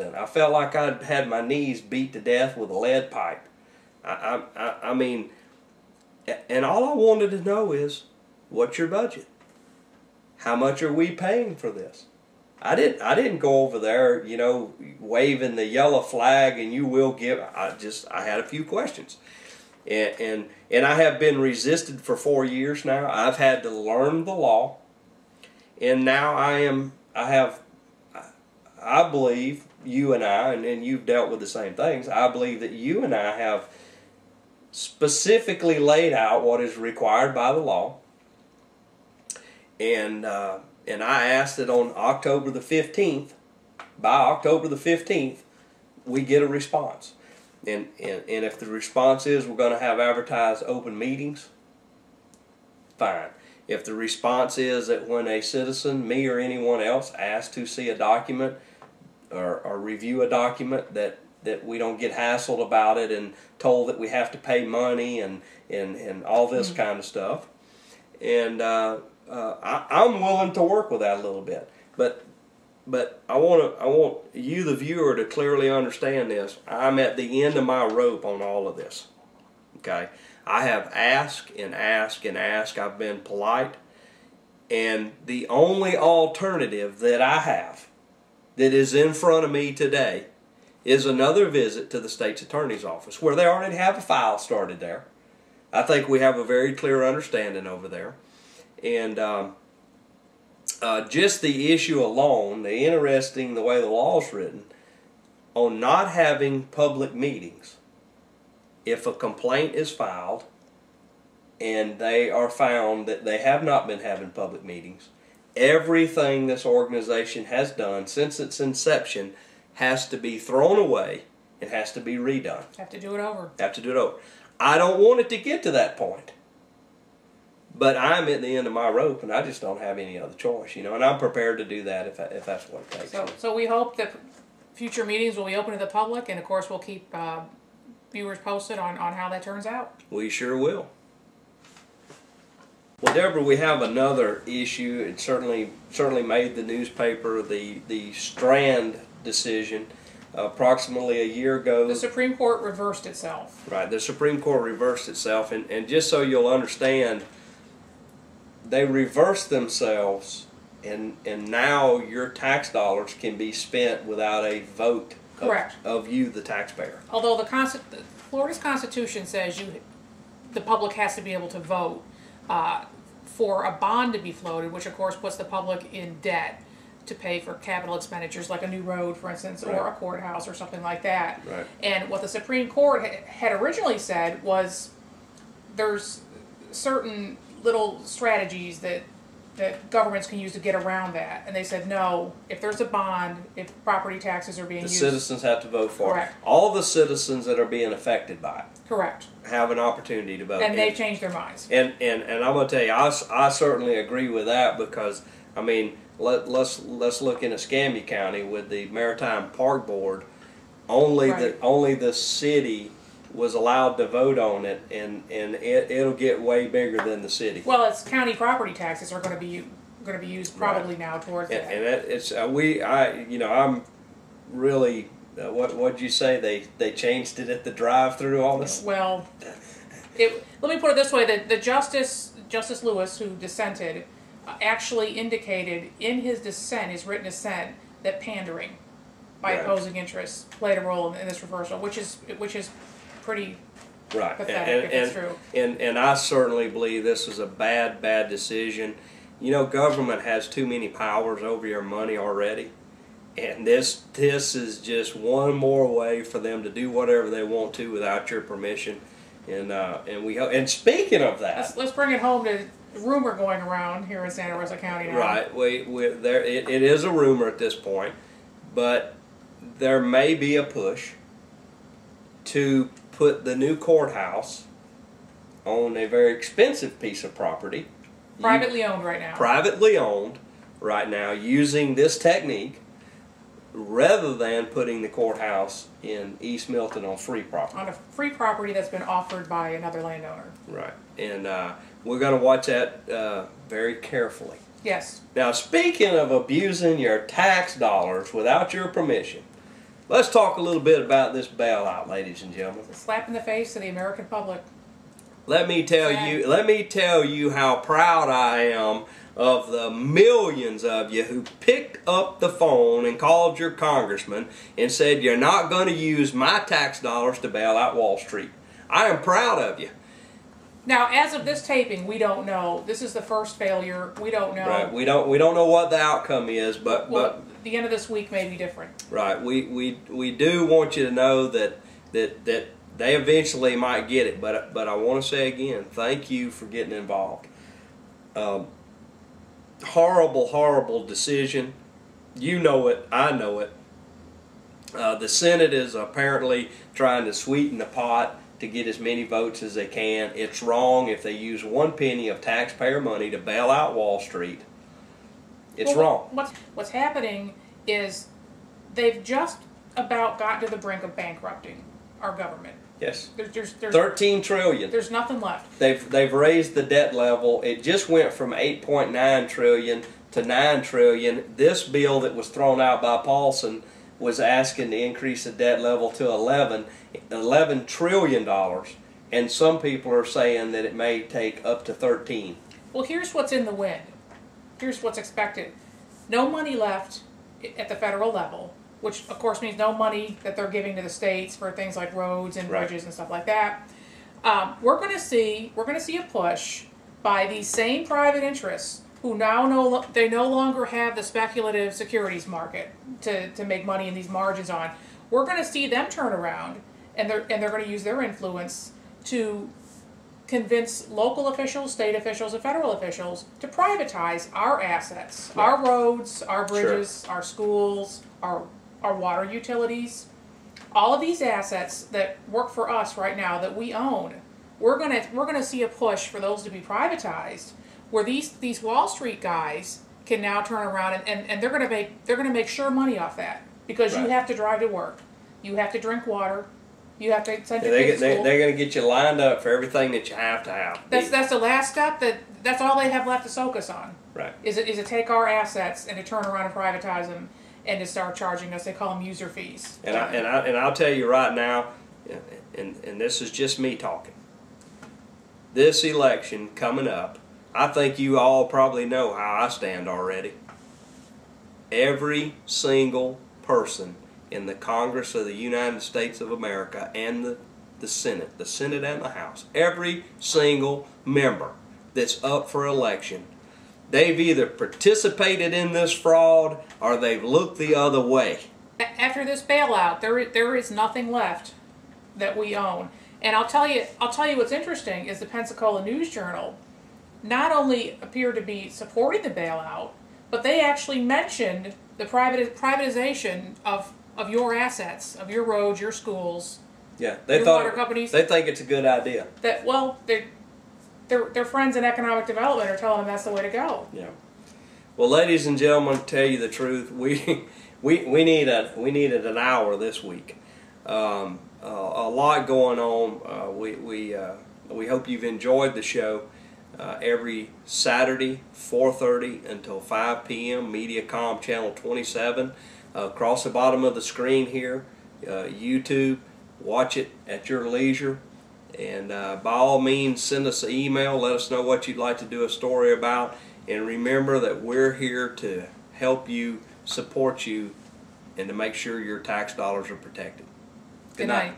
I felt like I'd had my knees beat to death with a lead pipe. I mean, and all I wanted to know is, what's your budget? How much are we paying for this? I didn't go over there, you know, waving the yellow flag and you will give. I had a few questions. And I have been resisted for 4 years now. I've had to learn the law. And now I believe you and I, and you've dealt with the same things, I believe that you and I have specifically laid out what is required by the law. And I asked that on October the 15th, by October the 15th, we get a response. And if the response is we're going to have advertised open meetings, fine. If the response is that when a citizen, me or anyone else, asks to see a document or review a document, that we don't get hassled about it and told that we have to pay money and all this kind of stuff. And I'm willing to work with that a little bit. But I want you, the viewer, to clearly understand this. I'm at the end of my rope on all of this. Okay? I have asked and asked and asked. I've been polite. And the only alternative that I have that is in front of me today is another visit to the state's attorney's office, where they already have a file started there. I think we have a very clear understanding over there. And just the issue alone, the way the law is written, on not having public meetings, if a complaint is filed and they are found that they have not been having public meetings, everything this organization has done since its inception has to be thrown away. It has to be redone. Have to do it over. Have to do it over. I don't want it to get to that point. But I'm at the end of my rope, and I just don't have any other choice, you know. And I'm prepared to do that if that's what it takes. So we hope that future meetings will be open to the public, and of course we'll keep viewers posted on how that turns out. We sure will. Well, Deborah, we have another issue. It certainly made the newspaper. The Strand decision, approximately a year ago. The Supreme Court reversed itself. Right. The Supreme Court reversed itself, and just so you'll understand, they reversed themselves, and now your tax dollars can be spent without a vote of you, the taxpayer. Although Florida's Constitution says the public has to be able to vote for a bond to be floated, which of course puts the public in debt to pay for capital expenditures like a new road, for instance, or a courthouse or something like that. Right. And what the Supreme Court had originally said was there's certain little strategies that governments can use to get around that. And they said, no, if there's a bond, if property taxes are being used... The citizens have to vote for it. All the citizens that are being affected by it. Correct. Have an opportunity to vote. And they've changed their minds. And I'm going to tell you, I certainly agree with that, because, I mean, let's look in Escambia County with the Maritime Park Board. Only the city was allowed to vote on it, and it'll get way bigger than the city. Well, it's county property taxes are going to be used probably now towards that. And it's I'm really what'd you say, they changed it at the drive-through, all this? Well, let me put it this way: the Justice Lewis, who dissented, actually indicated in his dissent, his written dissent, that pandering by opposing interests played a role in this reversal, which is pretty pathetic if it's true. And I certainly believe this is a bad decision. You know, government has too many powers over your money already, and this is just one more way for them to do whatever they want to without your permission. And speaking of that, let's bring it home to the rumor going around here in Santa Rosa County now. Right, it is a rumor at this point, but there may be a push to put the new courthouse on a very expensive piece of property. Privately owned right now. Privately owned right now, using this technique, rather than putting the courthouse in East Milton on free property. On a free property that's been offered by another landowner. Right. And we're going to watch that very carefully. Yes. Now, speaking of abusing your tax dollars without your permission, Let's talk a little bit about this bailout, ladies and gentlemen. It's a slap in the face to the American public. Let me tell you how proud I am of the millions of you who picked up the phone and called your congressman and said you're not going to use my tax dollars to bail out Wall Street. I am proud of you. Now, as of this taping, we don't know. This is the first failure. We don't know. Right. We don't know what the outcome is, but the end of this week may be different. Right. We do want you to know that they eventually might get it, but I want to say again, thank you for getting involved. Horrible decision. You know it. I know it. The Senate is apparently trying to sweeten the pot to get as many votes as they can. It's wrong if they use 1 penny of taxpayer money to bail out Wall Street. It's wrong. What's happening is they've just about got to the brink of bankrupting our government. Yes. There's 13 trillion. There's nothing left. They've raised the debt level. It just went from 8.9 trillion to 9 trillion. This bill that was thrown out by Paulson was asking to increase the debt level to $11 trillion, and some people are saying that it may take up to 13. Well, here's what's in the wind. Here's what's expected. No money left at the federal level, which of course means no money that they're giving to the states for things like roads and bridges and stuff like that. We're going to see a push by these same private interests who now no longer have the speculative securities market to make money in these margins on. We're going to see them turn around, and they're going to use their influence to convince local officials, state officials, and federal officials to privatize our assets, our roads, our bridges, our schools, our water utilities, all of these assets that work for us right now that we own. We're gonna see a push for those to be privatized, where these Wall Street guys can now turn around and they're gonna make sure money off that, because you have to drive to work, you have to drink water, you have to send your kids to school. They're going to get you lined up for everything that you have to have. That's the last step. That's all they have left to soak us on. Right. Is to take our assets and to turn around and privatize them and to start charging us. They call them user fees. And I'll tell you right now, and this is just me talking. This election coming up, I think you all probably know how I stand already. Every single person in the Congress of the United States of America and the Senate and the House, every single member that's up for election, they've either participated in this fraud or they've looked the other way. After this bailout, there is nothing left that we own. And I'll tell you what's interesting is the Pensacola News Journal not only appeared to be supporting the bailout, but they actually mentioned the privatization of your assets, of your roads, your schools, your water companies. They think it's a good idea. Their friends in economic development are telling them that's the way to go. Yeah. Well, ladies and gentlemen, to tell you the truth, we needed an hour this week. A lot going on. We hope you've enjoyed the show. Every Saturday, 4:30 until 5 p.m. MediaCom channel 27. Across the bottom of the screen here, YouTube. Watch it at your leisure. And by all means, send us an email. Let us know what you'd like to do a story about. And remember that we're here to help you, support you, and to make sure your tax dollars are protected. Good night.